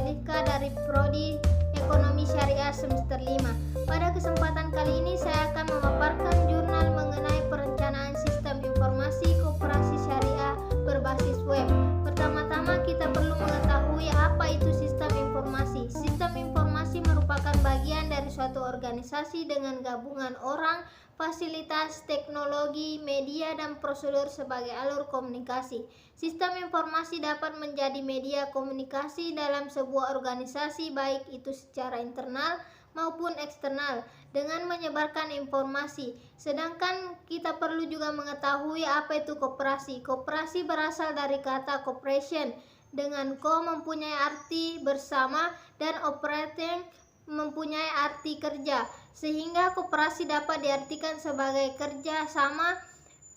Solika dari Prodi Ekonomi Syariah semester 5. Pada kesempatan kali ini saya akan memaparkan jurnal mengenai perencanaan sistem informasi koperasi syariah berbasis web. Pertama-tama kita perlu mengetahui apa itu sistem informasi. Sistem informasi merupakan bagian dari suatu organisasi dengan gabungan orang, fasilitas, teknologi, media, dan prosedur sebagai alur komunikasi. Sistem informasi dapat menjadi media komunikasi dalam sebuah organisasi, baik itu secara internal maupun eksternal, dengan menyebarkan informasi. Sedangkan kita perlu juga mengetahui apa itu koperasi. Koperasi berasal dari kata cooperation, dengan ko mempunyai arti bersama dan operating mempunyai arti kerja, sehingga koperasi dapat diartikan sebagai kerja sama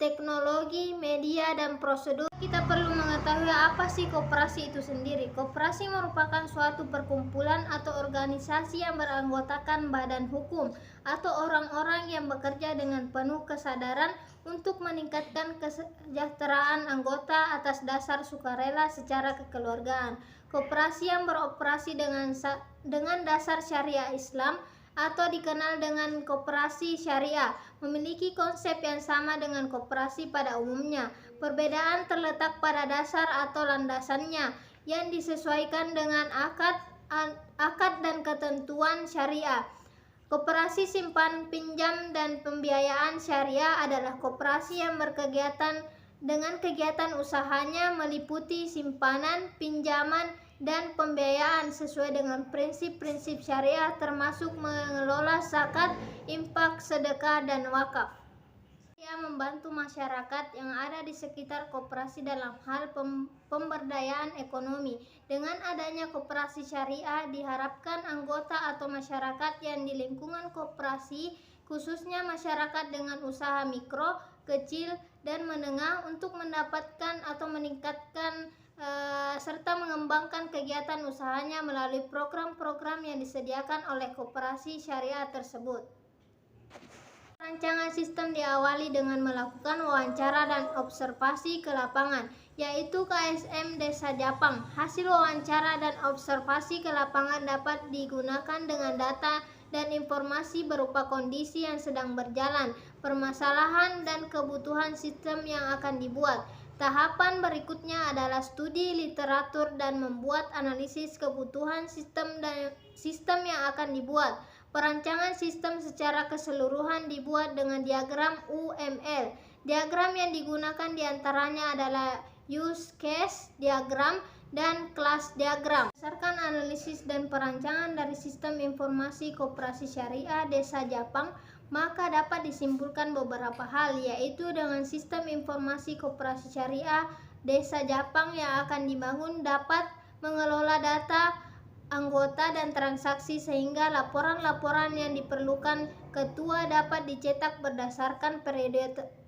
teknologi, media, dan prosedur. Kita perlu mengetahui apa sih koperasi itu sendiri. Koperasi merupakan suatu perkumpulan atau organisasi yang beranggotakan badan hukum atau orang-orang yang bekerja dengan penuh kesadaran untuk meningkatkan kesejahteraan anggota atas dasar sukarela secara kekeluargaan. Koperasi yang beroperasi dengan dasar syariah Islam atau dikenal dengan koperasi syariah memiliki konsep yang sama dengan koperasi pada umumnya. Perbedaan terletak pada dasar atau landasannya yang disesuaikan dengan akad dan ketentuan syariah. Koperasi simpan pinjam dan pembiayaan syariah adalah koperasi yang berkegiatan dengan kegiatan usahanya meliputi simpanan, pinjaman, dan pembiayaan sesuai dengan prinsip-prinsip syariah, termasuk mengelola zakat, infak, sedekah, dan wakaf. Ia membantu masyarakat yang ada di sekitar koperasi dalam hal pemberdayaan ekonomi. Dengan adanya koperasi syariah, diharapkan anggota atau masyarakat yang di lingkungan koperasi, khususnya masyarakat dengan usaha mikro, kecil, dan menengah, untuk mendapatkan atau meningkatkan serta mengembangkan kegiatan usahanya melalui program-program yang disediakan oleh koperasi syariah tersebut. Rancangan sistem diawali dengan melakukan wawancara dan observasi ke lapangan, yaitu KSM Desa Japang. Hasil wawancara dan observasi ke lapangan dapat digunakan dengan data dan informasi berupa kondisi yang sedang berjalan, permasalahan, dan kebutuhan sistem yang akan dibuat. Tahapan berikutnya adalah studi literatur dan membuat analisis kebutuhan sistem yang akan dibuat. Perancangan sistem secara keseluruhan dibuat dengan diagram UML. Diagram yang digunakan diantaranya adalah use case diagram dan class diagram. Berdasarkan analisis dan perancangan dari sistem informasi koperasi syariah Desa Japang, maka dapat disimpulkan beberapa hal, yaitu dengan sistem informasi koperasi syariah Desa Japang yang akan dibangun dapat mengelola data anggota dan transaksi, sehingga laporan-laporan yang diperlukan ketua dapat dicetak berdasarkan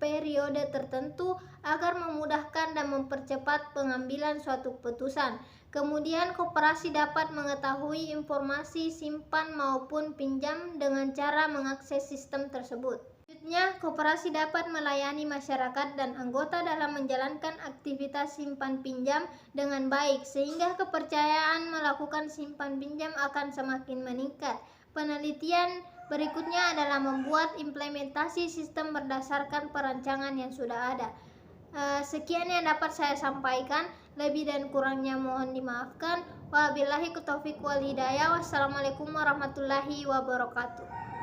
periode tertentu agar memudahkan dan mempercepat pengambilan suatu keputusan. Kemudian koperasi dapat mengetahui informasi simpan maupun pinjam dengan cara mengakses sistem tersebut. Selanjutnya, koperasi dapat melayani masyarakat dan anggota dalam menjalankan aktivitas simpan pinjam dengan baik, sehingga kepercayaan melakukan simpan pinjam akan semakin meningkat. Penelitian berikutnya adalah membuat implementasi sistem berdasarkan perancangan yang sudah ada. Sekian yang dapat saya sampaikan, lebih dan kurangnya mohon dimaafkan. Wabillahi taufiq wal hidayah. Wassalamualaikum warahmatullahi wabarakatuh.